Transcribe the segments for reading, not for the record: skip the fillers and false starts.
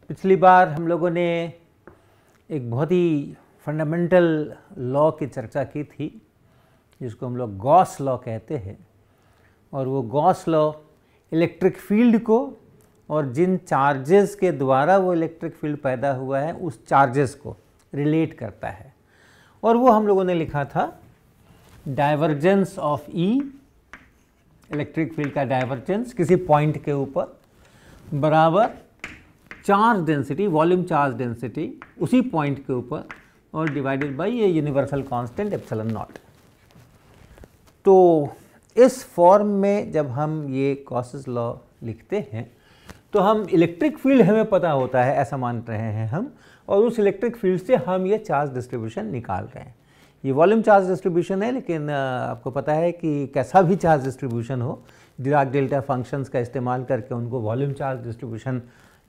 पिछली बार हम लोगों ने एक बहुत ही फंडामेंटल लॉ की चर्चा की थी जिसको हम लोग गॉस लॉ कहते हैं। और वो गॉस लॉ इलेक्ट्रिक फील्ड को और जिन चार्जेस के द्वारा वो इलेक्ट्रिक फील्ड पैदा हुआ है उस चार्जेस को रिलेट करता है। और वो हम लोगों ने लिखा था divergence of E, electric field का डाइवर्जेंस किसी पॉइंट के ऊपर बराबर charge density, volume charge density उसी पॉइंट के ऊपर और डिवाइडेड बाय ये यूनिवर्सल कांस्टेंट एप्सिलॉन नॉट। तो इस फॉर्म में जब हम ये गॉसेस लॉ लिखते हैं तो हम इलेक्ट्रिक फील्ड हमें पता होता है ऐसा मान रहे हैं हम, और उस इलेक्ट्रिक फील्ड से हम ये चार्ज डिस्ट्रीब्यूशन निकाल रहे हैं। ये वॉल्यूम चार्ज डिस्ट्रीब्यूशन है, लेकिन आपको पता है कि कैसा भी चार्ज डिस्ट्रीब्यूशन हो, डिराक डेल्टा फंक्शंस का इस्तेमाल करके उनको वॉल्यूम चार्ज डिस्ट्रीब्यूशन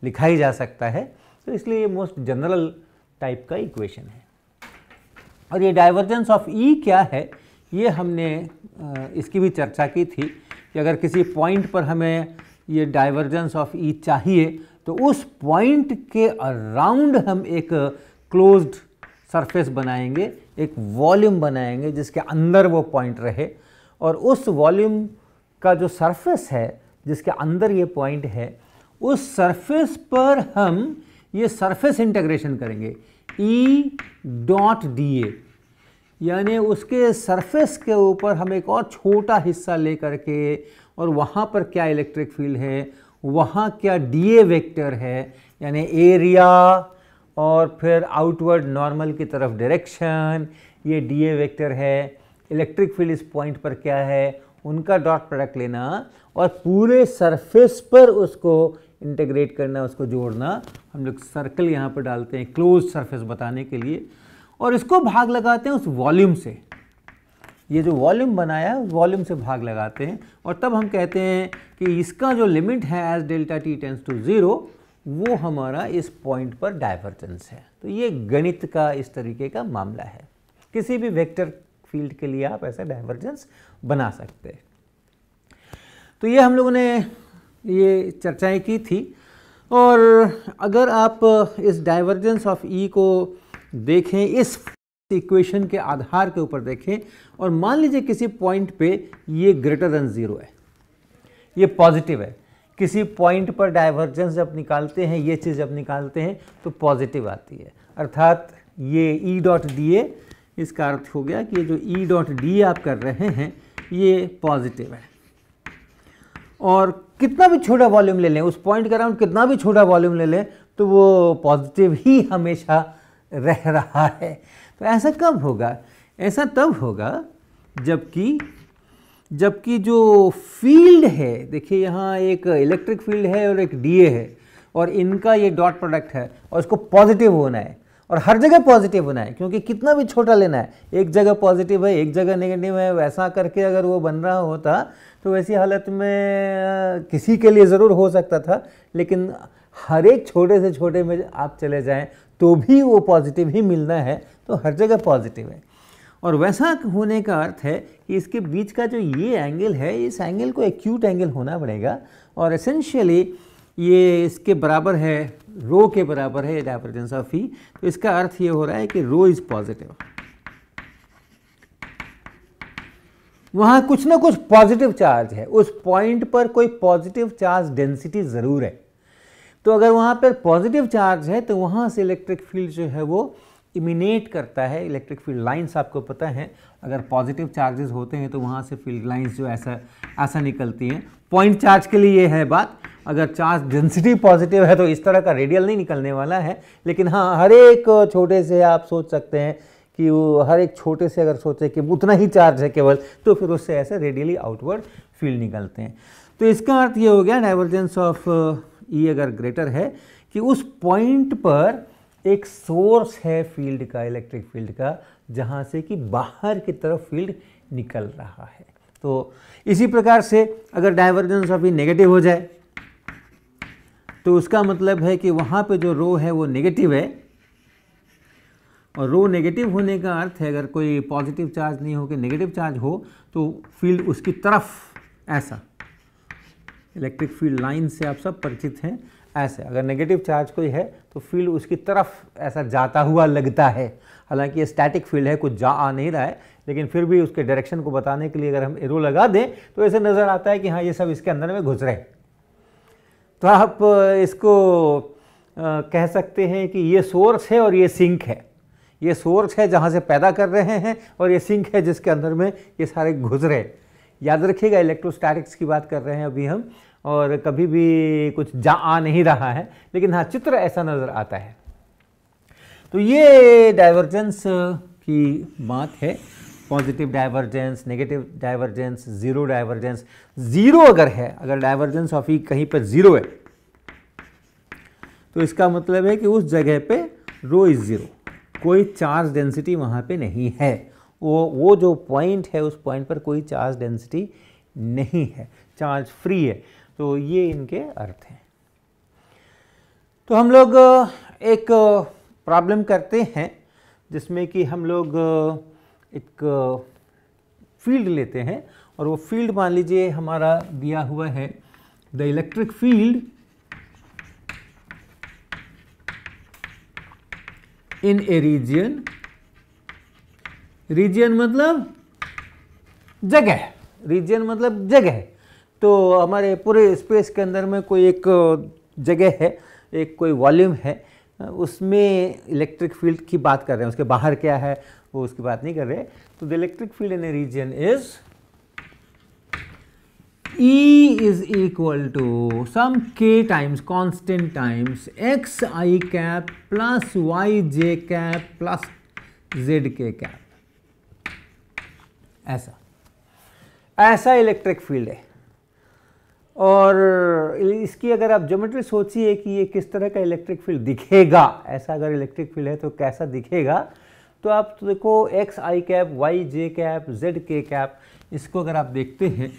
लिखा ही जा सकता है। तो इसलिए ये मोस्ट जनरल टाइप का इक्वेशन है। और ये डाइवर्जेंस ऑफ ई क्या है, ये हमने इसकी भी चर्चा की थी कि अगर किसी पॉइंट पर हमें ये डाइवर्जेंस ऑफ ई चाहिए तो उस पॉइंट के अराउंड हम एक क्लोज्ड सरफेस बनाएंगे, एक वॉल्यूम बनाएंगे जिसके अंदर वो पॉइंट रहे, और उस वॉल्यूम का जो सरफेस है जिसके अंदर ये पॉइंट है उस सरफेस पर हम ये सरफेस इंटीग्रेशन करेंगे ई डॉट डी ए, यानी उसके सरफेस के ऊपर हम एक और छोटा हिस्सा ले करके और वहाँ पर क्या इलेक्ट्रिक फील्ड है, वहाँ क्या डी ए वेक्टर है, यानी एरिया और फिर आउटवर्ड नॉर्मल की तरफ डायरेक्शन, ये डी ए वेक्टर है, इलेक्ट्रिक फील्ड इस पॉइंट पर क्या है, उनका डॉट प्रोडक्ट लेना और पूरे सरफेस पर उसको इंटीग्रेट करना, उसको जोड़ना। हम लोग सर्कल यहाँ पर डालते हैं क्लोज सरफेस बताने के लिए, और इसको भाग लगाते हैं उस वॉल्यूम से। ये जो वॉल्यूम बनाया है उस वॉल्यूम से भाग लगाते हैं, और तब हम कहते हैं कि इसका जो लिमिट है as delta t tends to 0 वो हमारा इस पॉइंट पर डाइवर्जेंस है। तो ये गणित का इस तरीके का मामला है। किसी भी वेक्टर फील्ड के लिए आप ऐसा डाइवर्जेंस बना सकते हैं। तो ये हम लोगों ने ये चर्चाएं की थी। और अगर आप इस डाइवर्जेंस ऑफ ई को देखें, इस इक्वेशन के आधार के ऊपर देखें, और मान लीजिए किसी पॉइंट पे ये ग्रेटर देन 0 है, ये पॉजिटिव है। किसी पॉइंट पर डाइवर्जेंस जब निकालते हैं, ये चीज़ जब निकालते हैं तो पॉजिटिव आती है, अर्थात ये ई डॉट डी ए, इसका अर्थ हो गया कि ये जो ई डॉट डी आप कर रहे हैं ये पॉजिटिव है। और कितना भी छोटा वॉल्यूम ले लें, उस पॉइंट के अराउंड कितना भी छोटा वॉल्यूम ले लें तो वो पॉजिटिव ही हमेशा रह रहा है। तो ऐसा कब होगा? ऐसा तब होगा जबकि जो फील्ड है, देखिए यहाँ एक इलेक्ट्रिक फील्ड है और एक डीए है, और इनका ये डॉट प्रोडक्ट है, और इसको पॉजिटिव होना है, और हर जगह पॉजिटिव होना है, क्योंकि कितना भी छोटा लेना है, एक जगह पॉजिटिव है एक जगह नेगेटिव है, वैसा करके अगर वो बन रहा होता तो वैसी हालत में किसी के लिए ज़रूर हो सकता था, लेकिन हर एक छोटे से छोटे में आप चले जाएं तो भी वो पॉजिटिव ही मिलना है, तो हर जगह पॉजिटिव है। और वैसा होने का अर्थ है कि इसके बीच का जो ये एंगल है, इस एंगल को एक्यूट एंगल होना पड़ेगा, और एसेंशियली ये इसके बराबर है, रो के बराबर है डाइवर्जेंस ऑफ ई। तो इसका अर्थ ये हो रहा है कि रो इज पॉजिटिव, वहाँ कुछ ना कुछ पॉजिटिव चार्ज है, उस पॉइंट पर कोई पॉजिटिव चार्ज डेंसिटी ज़रूर है। तो अगर वहाँ पर पॉजिटिव चार्ज है तो वहाँ से इलेक्ट्रिक फील्ड जो है वो इमिनेट करता है। इलेक्ट्रिक फील्ड लाइंस आपको पता है, अगर पॉजिटिव चार्जेस होते हैं तो वहाँ से फील्ड लाइंस जो ऐसा निकलती हैं। पॉइंट चार्ज के लिए ये है बात, अगर चार्ज डेंसिटी पॉजिटिव है तो इस तरह का रेडियल नहीं निकलने वाला है, लेकिन हाँ हर एक छोटे से आप सोच सकते हैं कि वो हर एक छोटे से अगर सोचे कि उतना ही चार्ज है केवल, तो फिर उससे ऐसे रेडियली आउटवर्ड फील्ड निकलते हैं। तो इसका अर्थ ये हो गया डाइवर्जेंस ऑफ ई अगर ग्रेटर है कि उस पॉइंट पर एक सोर्स है फील्ड का, इलेक्ट्रिक फील्ड का, जहाँ से कि बाहर की तरफ फील्ड निकल रहा है। तो इसी प्रकार से अगर डाइवर्जेंस ऑफ ई नेगेटिव हो जाए तो उसका मतलब है कि वहाँ पे जो रो है वो नेगेटिव है, और रो नेगेटिव होने का अर्थ है अगर कोई पॉजिटिव चार्ज नहीं हो के नेगेटिव चार्ज हो तो फील्ड उसकी तरफ ऐसा इलेक्ट्रिक फील्ड लाइन से आप सब परिचित हैं, ऐसे अगर नेगेटिव चार्ज कोई है तो फील्ड उसकी तरफ ऐसा जाता हुआ लगता है। हालांकि ये स्टैटिक फील्ड है, कुछ जा आ नहीं रहा है, लेकिन फिर भी उसके डायरेक्शन को बताने के लिए अगर हम एरो लगा दें तो ऐसे नज़र आता है कि हाँ ये सब इसके अंदर में घुस रहे हैं। तो आप इसको कह सकते हैं कि ये सोर्स है और ये सिंक है। ये सोर्स है जहाँ से पैदा कर रहे हैं और ये सिंक है जिसके अंदर में ये सारे घुस रहे हैं। याद रखिएगा इलेक्ट्रोस्टैटिक्स की बात कर रहे हैं अभी हम, और कभी भी कुछ जा आ नहीं रहा है, लेकिन हाँ चित्र ऐसा नज़र आता है। तो ये डाइवर्जेंस की बात है, positive divergence, negative divergence, zero divergence. Zero अगर है, अगर डाइवर्जेंस ऑफ ई कहीं पर जीरो है तो इसका मतलब है कि उस जगह पे रो इज जीरो, कोई चार्ज डेंसिटी वहाँ पे नहीं है। वो जो पॉइंट है उस पॉइंट पर कोई चार्ज डेंसिटी नहीं है, चार्ज फ्री है। तो ये इनके अर्थ हैं। तो हम लोग एक प्रॉब्लम करते हैं जिसमें कि हम लोग एक फील्ड लेते हैं और वो फील्ड मान लीजिए हमारा दिया हुआ है the electric field in a region. Region मतलब जगह, रीजन मतलब जगह। तो हमारे पूरे स्पेस के अंदर में कोई एक जगह है, एक कोई वॉल्यूम है, उसमें इलेक्ट्रिक फील्ड की बात कर रहे हैं। उसके बाहर क्या है वो उसकी बात नहीं कर रहे। तो the electric field in a region is E is equal to some k times constant times x I cap plus y j cap plus z k cap। ऐसा इलेक्ट्रिक फील्ड है। और इसकी अगर आप ज्योमेट्री सोचिए कि ये किस तरह का इलेक्ट्रिक फील्ड दिखेगा, ऐसा अगर इलेक्ट्रिक फील्ड है तो कैसा दिखेगा, तो आप तो देखो एक्स आई कैप, वाई जे कैप, जेड के कैप, इसको अगर आप देखते हैं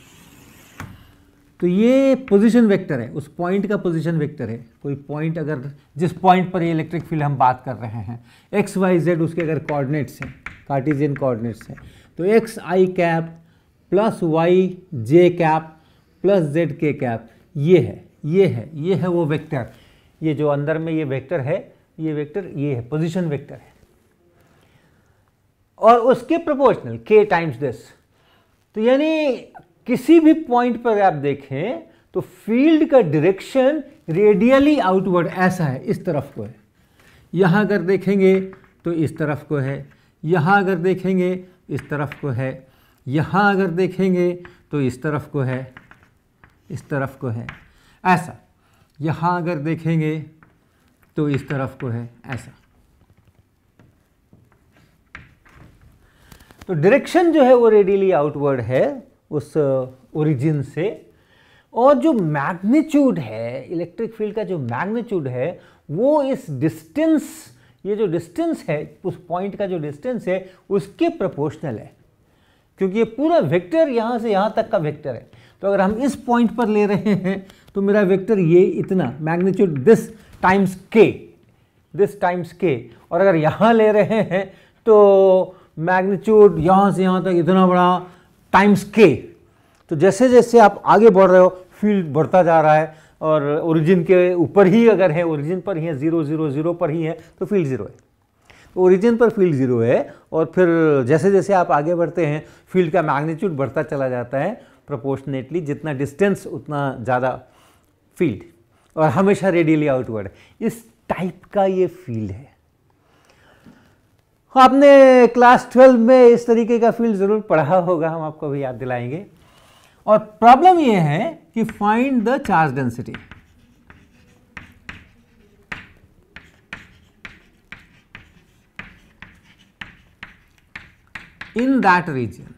तो ये पोजीशन वेक्टर है, उस पॉइंट का पोजीशन वेक्टर है। कोई पॉइंट अगर जिस पॉइंट पर ये इलेक्ट्रिक फील्ड हम बात कर रहे हैं, एक्स वाई जेड उसके अगर कोऑर्डिनेट्स हैं, कार्टेशियन कोऑर्डिनेट्स हैं, तो एक्स आई कैप प्लस वाई जे कैप प्लस जेड के कैप ये है वो वेक्टर। ये जो अंदर में ये वेक्टर है, ये वेक्टर ये है, पोजीशन वेक्टर है, और उसके प्रोपोर्शनल k टाइम्स दिस। तो यानी किसी भी पॉइंट पर आप देखें तो फील्ड का डायरेक्शन रेडियली आउटवर्ड ऐसा है, इस तरफ को है। यहां अगर देखेंगे तो इस तरफ को है, यहां अगर देखेंगे इस तरफ को है, यहां अगर देखेंगे तो इस तरफ को है, इस तरफ को है, ऐसा। यहां अगर देखेंगे तो इस तरफ को है, ऐसा। तो डायरेक्शन जो है वो रेडियली आउटवर्ड है उस ओरिजिन से। और जो मैग्नीट्यूड है इलेक्ट्रिक फील्ड का, जो मैग्नीट्यूड है वो इस डिस्टेंस, ये जो डिस्टेंस है उस पॉइंट का जो डिस्टेंस है उसके प्रोपोर्शनल है, क्योंकि ये पूरा वेक्टर यहाँ से यहाँ तक का वेक्टर है। तो अगर हम इस पॉइंट पर ले रहे हैं तो मेरा वेक्टर ये इतना मैग्नीट्यूड दिस टाइम्स के, और अगर यहाँ ले रहे हैं तो मैग्नीट्यूड यहाँ से यहाँ तक इतना बड़ा टाइम्स के। तो जैसे जैसे आप आगे बढ़ रहे हो फील्ड बढ़ता जा रहा है, और ओरिजिन के ऊपर ही अगर है, ओरिजिन पर ही है, 0 0 0 पर ही है तो फील्ड 0 है। तो ओरिजिन पर फील्ड 0 है, और फिर जैसे जैसे आप आगे बढ़ते हैं फील्ड का मैग्नीट्यूड बढ़ता चला जाता है प्रोपोर्शनेटली, जितना डिस्टेंस उतना ज़्यादा फील्ड, और हमेशा रेडियली आउटवर्ड। इस टाइप का ये फील्ड है। आपने क्लास 12 में इस तरीके का फील्ड ज़रूर पढ़ा होगा, हम आपको भी याद दिलाएंगे। और प्रॉब्लम ये है कि find the charge density. In that region,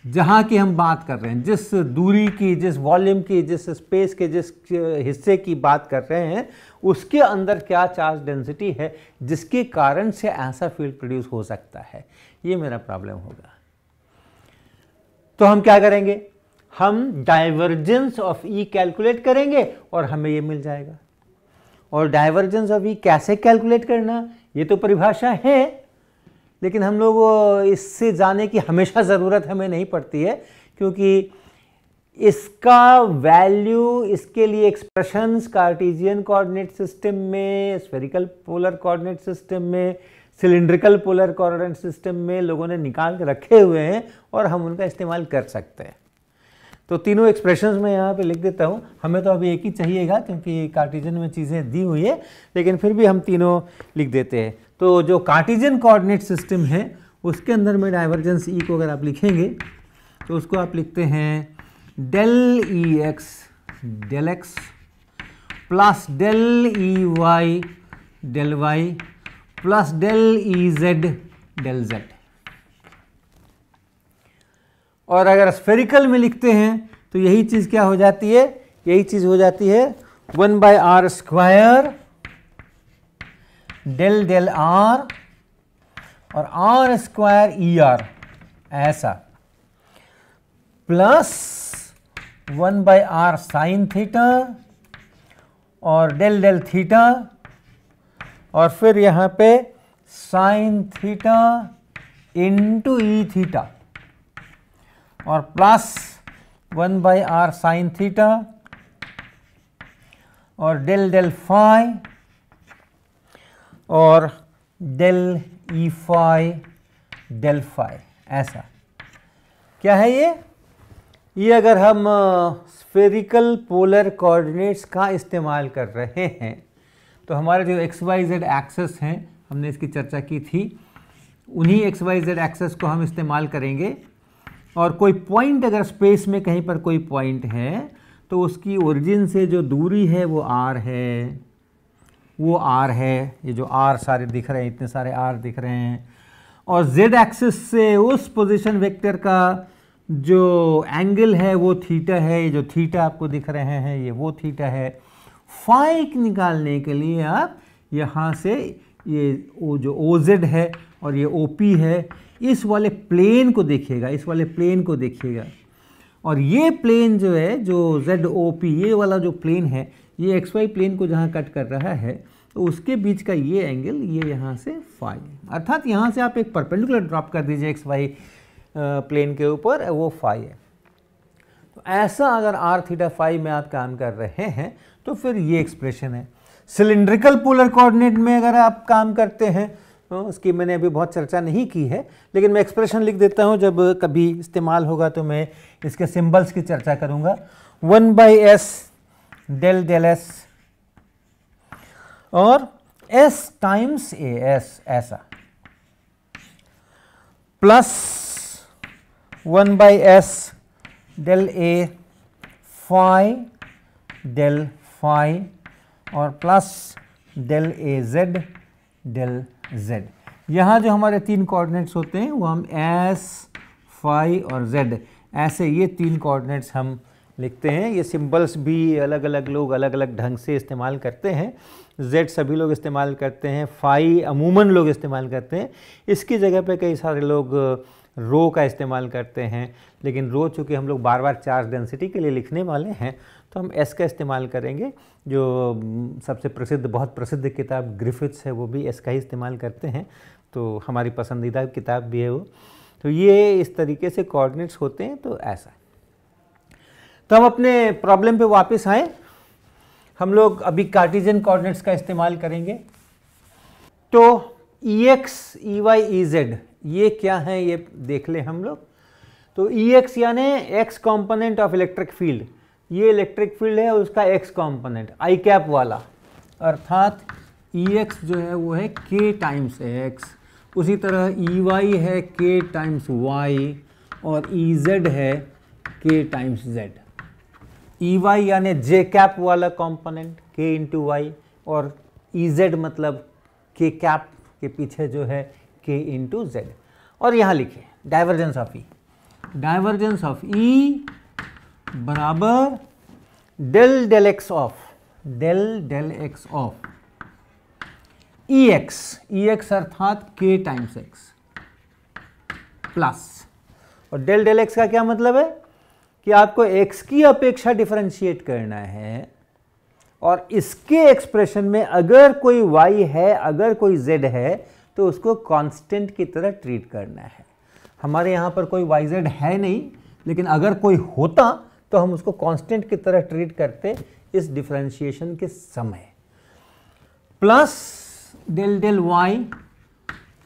जहां की हम बात कर रहे हैं, जिस दूरी की, जिस वॉल्यूम की, जिस स्पेस के जिस हिस्से की बात कर रहे हैं, उसके अंदर क्या चार्ज डेंसिटी है जिसके कारण से ऐसा फील्ड प्रोड्यूस हो सकता है। ये मेरा प्रॉब्लम होगा। तो हम क्या करेंगे, हम डाइवर्जेंस ऑफ ई कैलकुलेट करेंगे और हमें ये मिल जाएगा। और डाइवर्जेंस ऑफ ई कैसे कैलकुलेट करना, ये तो परिभाषा है, लेकिन हम लोग इससे जाने की हमेशा ज़रूरत हमें नहीं पड़ती है, क्योंकि इसका वैल्यू, इसके लिए एक्सप्रेशंस कार्टेशियन कोऑर्डिनेट सिस्टम में, स्फेरिकल पोलर कोऑर्डिनेट सिस्टम में, सिलिंड्रिकल पोलर कोऑर्डिनेट सिस्टम में लोगों ने निकाल के रखे हुए हैं और हम उनका इस्तेमाल कर सकते हैं। तो तीनों एक्सप्रेशंस मैं यहाँ पे लिख देता हूँ। हमें तो अभी एक ही चाहिएगा क्योंकि कार्टेशियन में चीज़ें दी हुई है, लेकिन फिर भी हम तीनों लिख देते हैं। तो जो कार्टेशियन कोऑर्डिनेट सिस्टम है उसके अंदर में डाइवर्जेंस ई को अगर आप लिखेंगे तो उसको आप लिखते हैं del E x del x plus del E y del y plus del E z del z. और अगर स्फेरिकल में लिखते हैं तो यही चीज़ क्या हो जाती है, यही चीज़ हो जाती है 1/r square del del r और आर स्क्वायर ई आर ऐसा, प्लस 1/r साइन थीटा और डेल डेल थीटा और फिर यहाँ पे sine theta into E theta और प्लस 1/r साइन थीटा और डेल डेल फाई और del E phi del phi ऐसा। क्या है ये अगर हम स्फेरिकल पोलर कोऑर्डिनेट्स का इस्तेमाल कर रहे हैं तो हमारे जो एक्स वाई जेड एक्सेस हैं, हमने इसकी चर्चा की थी, उन्हीं एक्स वाई जेड एक्सेस को हम इस्तेमाल करेंगे। और कोई पॉइंट अगर स्पेस में कहीं पर कोई पॉइंट है तो उसकी ओरिजिन से जो दूरी है वो आर है, वो आर है। ये जो आर सारे दिख रहे हैं, इतने सारे आर दिख रहे हैं, और जेड एक्सिस से उस पोजीशन वेक्टर का जो एंगल है वो थीटा है। ये जो थीटा आपको दिख रहे हैं ये वो थीटा है। फाई निकालने के लिए आप यहाँ से ये वो जो ओ जेड है और ये ओ पी है, इस वाले प्लेन को देखिएगा, इस वाले प्लेन को देखिएगा। और ये प्लेन जो है, जो जेड ओ पी, ये वाला जो प्लेन है, ये एक्स वाई प्लेन को जहाँ कट कर रहा है तो उसके बीच का ये एंगल, ये यहाँ से फाई, अर्थात यहाँ से आप एक परपेंडिकुलर ड्रॉप कर दीजिए एक्स वाई प्लेन के ऊपर, वो फाई है। तो ऐसा अगर आर थीटा फाई में आप काम कर रहे हैं तो फिर ये एक्सप्रेशन है। सिलिंड्रिकल पोलर कोऑर्डिनेट में अगर आप काम करते हैं तो उसकी मैंने अभी बहुत चर्चा नहीं की है, लेकिन मैं एक्सप्रेशन लिख देता हूँ, जब कभी इस्तेमाल होगा तो मैं इसके सिंबल्स की चर्चा करूँगा। 1/s डेल डेल एस और s टाइम्स ए एस ऐसा, plus 1/s del A phi del phi और plus del A Z del Z. यहाँ जो हमारे तीन कोऑर्डिनेट्स होते हैं वो हम एस, फाई और जेड, ऐसे ये तीन कोऑर्डिनेट्स हम लिखते हैं। ये सिंबल्स भी अलग अलग लोग अलग अलग ढंग से इस्तेमाल करते हैं। जेड सभी लोग इस्तेमाल करते हैं, फाई अमूमन लोग इस्तेमाल करते हैं। इसकी जगह पे कई सारे लोग रो का इस्तेमाल करते हैं, लेकिन रो चूँकि हम लोग बार बार चार्ज डेंसिटी के लिए लिखने वाले हैं तो हम एस का इस्तेमाल करेंगे। जो सबसे प्रसिद्ध, बहुत प्रसिद्ध किताब ग्रिफिथ्स है वो भी एस का ही इस्तेमाल करते हैं, तो हमारी पसंदीदा किताब भी है वो। तो ये इस तरीके से कोऑर्डिनेट्स होते हैं। तो ऐसा, तो हम अपने प्रॉब्लम पे वापस आएँ। हम लोग अभी कार्टेशियन कोऑर्डिनेट्स का इस्तेमाल करेंगे। तो E x, E y, E z ये क्या है ये देख लें हम लोग। तो ई एक्स यानी x component of electric field, ये इलेक्ट्रिक फील्ड है उसका एक्स कॉम्पोनेंट आई कैप वाला, अर्थात ई एक्स जो है वो है के टाइम्स एक्स। उसी तरह ई वाई है के टाइम्स वाई और ई जेड है के टाइम्स जेड। ई वाई यानी जे कैप वाला कॉम्पोनेंट के इंटू वाई, और ई जेड मतलब के कैप के पीछे जो है के इंटू जेड। और यहाँ लिखे divergence of E, divergence of E बराबर del del x of, del del x of E x अर्थात के टाइम्स एक्स प्लस, और डेल डेल एक्स का क्या मतलब है कि आपको x की अपेक्षा डिफरेंशिएट करना है, और इसके एक्सप्रेशन में अगर कोई y है, अगर कोई z है, तो उसको कांस्टेंट की तरह ट्रीट करना है। हमारे यहाँ पर कोई yz है नहीं, लेकिन अगर कोई होता तो हम उसको कांस्टेंट की तरह ट्रीट करते इस डिफरेंशिएशन के समय, plus del del y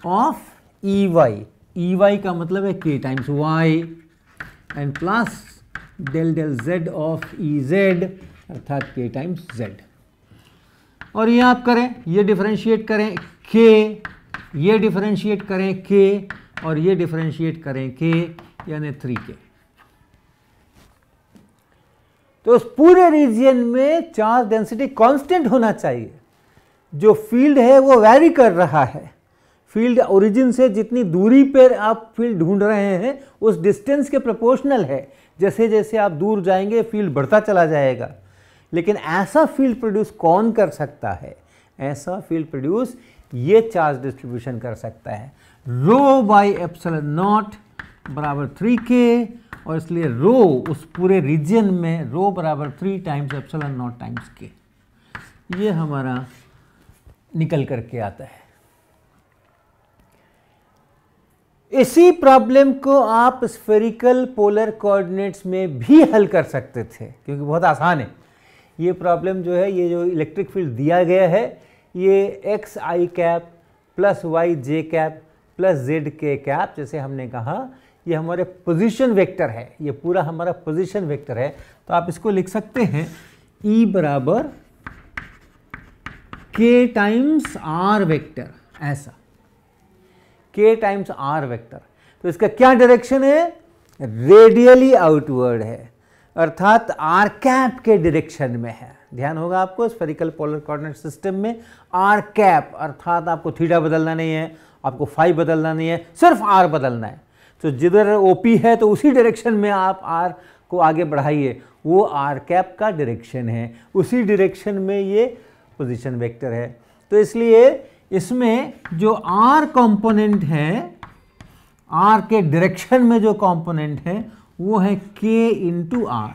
of E y, E y का मतलब है k times y, and plus del del z of E z अर्थात k टाइम्स z। और ये आप करें, ये डिफरेंशिएट करें k, ये डिफरेंशिएट करें k, और ये डिफरेंशिएट करें k, यानी 3k। तो उस पूरे रीजियन में चार्ज डेंसिटी कांस्टेंट होना चाहिए। जो फील्ड है वो वैरी कर रहा है, फील्ड ओरिजिन से जितनी दूरी पर आप फील्ड ढूंढ रहे हैं उस डिस्टेंस के प्रोपोर्शनल है। जैसे जैसे आप दूर जाएंगे फील्ड बढ़ता चला जाएगा। लेकिन ऐसा फील्ड प्रोड्यूस कौन कर सकता है? ऐसा फील्ड प्रोड्यूस ये चार्ज डिस्ट्रीब्यूशन कर सकता है, रो बाई एप्सिलॉन नॉट बराबर 3k, और इसलिए रो उस पूरे रीजन में रो बराबर 3 times epsilon not times k, ये हमारा निकल करके आता है। इसी प्रॉब्लम को आप स्फेरिकल पोलर कोऑर्डिनेट्स में भी हल कर सकते थे, क्योंकि बहुत आसान है। ये प्रॉब्लम जो है, ये जो इलेक्ट्रिक फील्ड दिया गया है, ये एक्स आई कैप प्लस वाई जे कैप प्लस जेड के कैप, जैसे हमने कहा ये हमारे पोजीशन वेक्टर है, ये पूरा हमारा पोजीशन वेक्टर है। तो आप इसको लिख सकते हैं E बराबर k टाइम्स आर वेक्टर, ऐसा k टाइम्स आर वेक्टर। तो इसका क्या डायरेक्शन है? रेडियली आउटवर्ड है, अर्थात आर कैप के डायरेक्शन में है। ध्यान होगा आपको, स्फेरिकल पोलर कोऑर्डिनेट सिस्टम में आर कैप, अर्थात आपको थीटा बदलना नहीं है, आपको फाई बदलना नहीं है, सिर्फ आर बदलना है। तो जिधर ओपी है तो उसी डायरेक्शन में आप आर को आगे बढ़ाइए, वो आर कैप का डायरेक्शन है, उसी डायरेक्शन में ये पोजीशन वेक्टर है। तो इसलिए इसमें जो आर कंपोनेंट है, आर के डायरेक्शन में जो कंपोनेंट है वो है k इंटू आर,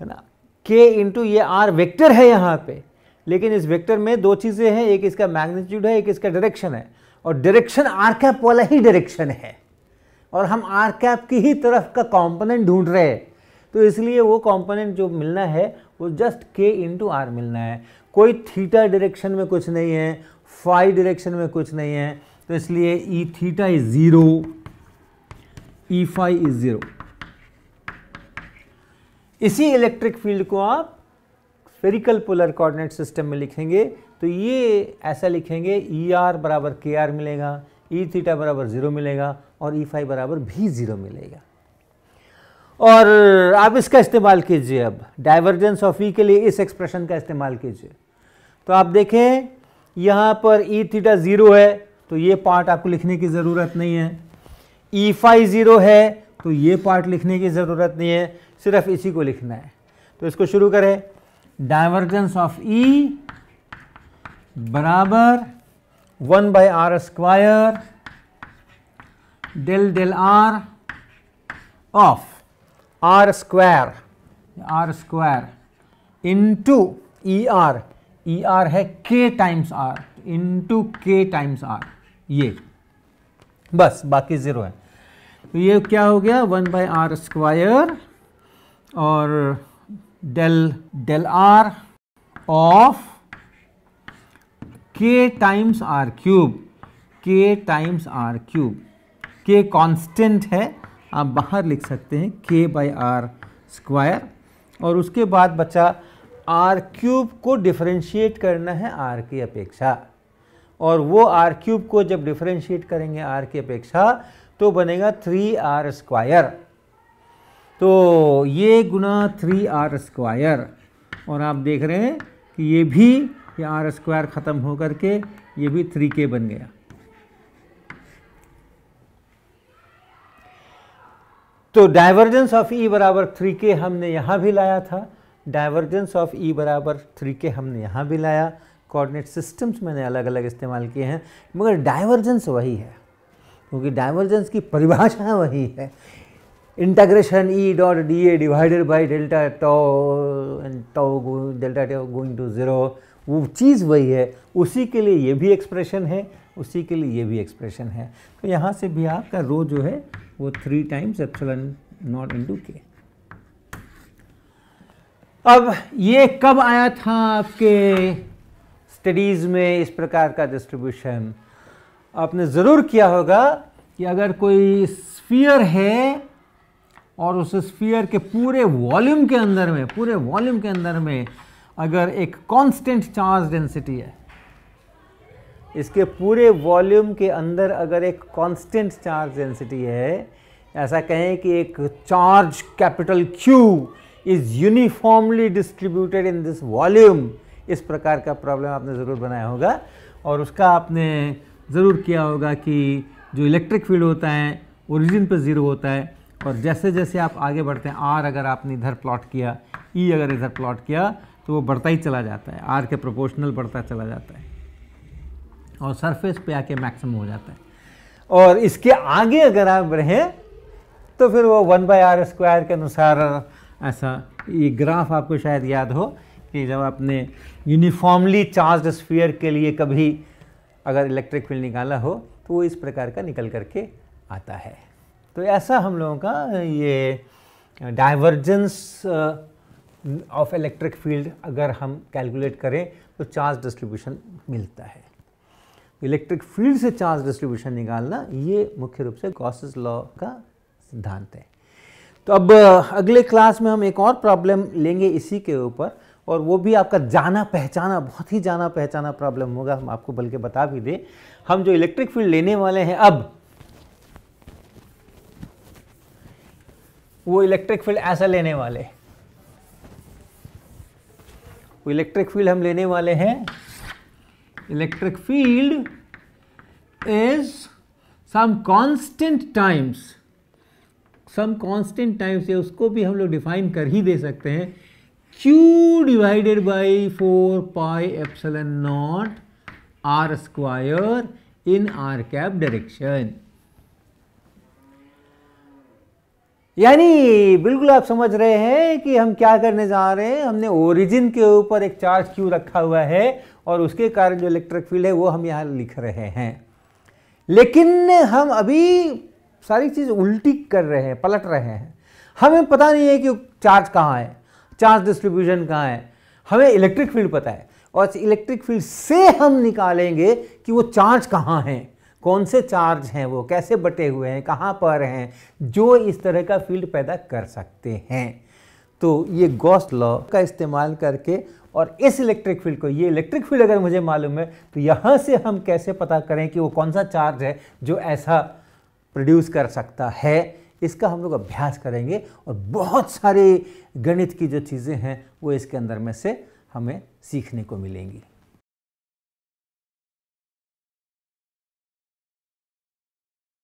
है ना। k इंटू ये आर वेक्टर है यहाँ पे, लेकिन इस वेक्टर में दो चीज़ें हैं, एक इसका मैग्नीट्यूड है, एक इसका डायरेक्शन है, और डायरेक्शन आर कैप वाला ही डायरेक्शन है, और हम आर कैप की ही तरफ का कंपोनेंट ढूंढ रहे हैं। तो इसलिए वो कंपोनेंट जो मिलना है वो जस्ट k इंटू आर मिलना है। कोई थीटा डायरेक्शन में कुछ नहीं है, फाई डायरेक्शन में कुछ नहीं है, तो इसलिए E theta is 0, E phi is 0। इसी इलेक्ट्रिक फील्ड को आप स्फेरिकल पोलर कोऑर्डिनेट सिस्टम में लिखेंगे तो ये ऐसा लिखेंगे, ई आर बराबर के आर मिलेगा, ई थीटा बराबर 0 मिलेगा, और ई फाई बराबर भी 0 मिलेगा। और आप इसका इस्तेमाल कीजिए, अब डाइवर्जेंस ऑफ ई के लिए इस एक्सप्रेशन का इस्तेमाल कीजिए। तो आप देखें यहाँ पर ई थीटा 0 है, तो ये पार्ट आपको लिखने की ज़रूरत नहीं है। ई फाई 0 है, तो ये पार्ट लिखने की ज़रूरत नहीं है, सिर्फ इसी को लिखना है। तो इसको शुरू करें, डाइवर्जेंस ऑफ ई बराबर 1 by r square del del r of r square into E r है k times r into k times r, ये बस, बाकी 0 है। तो ये क्या हो गया, 1 बाई आर स्क्वायर और del del r of k times r cube, k times r cube. k constant है, आप बाहर लिख सकते हैं k बाई आर स्क्वायर, और उसके बाद बचा आर क्यूब को डिफरेंशिएट करना है आर की अपेक्षा, और वो आर क्यूब को जब डिफरेंशिएट करेंगे आर की अपेक्षा तो बनेगा 3r स्क्वायर। तो ये गुना 3r स्क्वायर, और आप देख रहे हैं कि ये भी, ये आर स्क्वायर ख़त्म हो करके ये भी 3k बन गया। तो डाइवर्जेंस ऑफ ई बराबर 3k हमने यहाँ भी लाया था, डाइवर्जेंस ऑफ ई बराबर 3k हमने यहाँ भी लाया। कोऑर्डिनेट सिस्टम्स मैंने अलग अलग इस्तेमाल किए हैं, मगर डाइवर्जेंस वही है, क्योंकि डाइवर्जेंस की परिभाषा वही है, integration E dot d A divided by delta tau and tau delta tau going to 0, वो चीज़ वही है। उसी के लिए ये भी एक्सप्रेशन है, उसी के लिए ये भी एक्सप्रेशन है। तो यहाँ से भी आपका रो जो है वो 3 times epsilon not into k। अब ये कब आया था आपके स्टडीज़ में इस प्रकार का डिस्ट्रीब्यूशन? आपने ज़रूर किया होगा कि अगर कोई स्फीयर है और उस स्फीयर के पूरे वॉल्यूम के अंदर में अगर एक कांस्टेंट चार्ज डेंसिटी है, इसके पूरे वॉल्यूम के अंदर अगर एक कांस्टेंट चार्ज डेंसिटी है, ऐसा कहें कि एक charge capital Q is uniformly distributed in this volume, इस प्रकार का प्रॉब्लम आपने ज़रूर बनाया होगा। और उसका आपने ज़रूर किया होगा कि जो इलेक्ट्रिक फील्ड होता है ओरिजिन पे 0 होता है, और जैसे जैसे आप आगे बढ़ते हैं, R अगर आपने इधर प्लॉट किया, E अगर इधर प्लॉट किया, तो वो बढ़ता ही चला जाता है, R के प्रोपोर्शनल बढ़ता चला जाता है और सरफेस पे आके मैक्सिमम हो जाता है। और इसके आगे अगर आप बढ़ें तो फिर वो 1/r² के अनुसार ऐसा, ये ग्राफ आपको शायद याद हो कि जब आपने यूनिफॉर्मली चार्ज स्फीयर के लिए कभी अगर इलेक्ट्रिक फील्ड निकाला हो तो वो इस प्रकार का निकल करके आता है। तो ऐसा हम लोगों का ये डाइवर्जेंस ऑफ इलेक्ट्रिक फील्ड अगर हम कैलकुलेट करें तो चार्ज डिस्ट्रीब्यूशन मिलता है। इलेक्ट्रिक फील्ड से चार्ज डिस्ट्रीब्यूशन निकालना ये मुख्य रूप से गॉसेस लॉ का सिद्धांत है। तो अब अगले क्लास में हम एक और प्रॉब्लम लेंगे इसी के ऊपर, और वो भी आपका जाना पहचाना, बहुत ही जाना पहचाना प्रॉब्लम होगा। हम आपको बल्कि बता भी दें, हम जो इलेक्ट्रिक फील्ड लेने वाले हैं अब, वो इलेक्ट्रिक फील्ड ऐसा लेने वाले, वो इलेक्ट्रिक फील्ड हम लेने वाले हैं, electric field is some constant times, या उसको भी हम लोग डिफाइन कर ही दे सकते हैं, Q divided by 4πε0 r² in r direction. यानी बिल्कुल आप समझ रहे हैं कि हम क्या करने जा रहे हैं। हमने ओरिजिन के ऊपर एक चार्ज Q रखा हुआ है और उसके कारण जो इलेक्ट्रिक फील्ड है वो हम यहाँ लिख रहे हैं, लेकिन हम अभी सारी चीज़ उल्टी कर रहे हैं, पलट रहे हैं। हमें पता नहीं है कि चार्ज कहाँ है, चार्ज डिस्ट्रीब्यूशन कहाँ है, हमें इलेक्ट्रिक फील्ड पता है, और इलेक्ट्रिक फील्ड से हम निकालेंगे कि वो चार्ज कहाँ हैं, कौन से चार्ज हैं, वो कैसे बटे हुए हैं, कहाँ पर हैं, जो इस तरह का फील्ड पैदा कर सकते हैं। तो ये गॉस लॉ का इस्तेमाल करके, और इस इलेक्ट्रिक फील्ड को, ये इलेक्ट्रिक फील्ड अगर मुझे मालूम है तो यहाँ से हम कैसे पता करें कि वो कौन सा चार्ज है जो ऐसा प्रोड्यूस कर सकता है, इसका हम लोग अभ्यास करेंगे। और बहुत सारे गणित की जो चीज़ें हैं वो इसके अंदर में से हमें सीखने को मिलेंगी।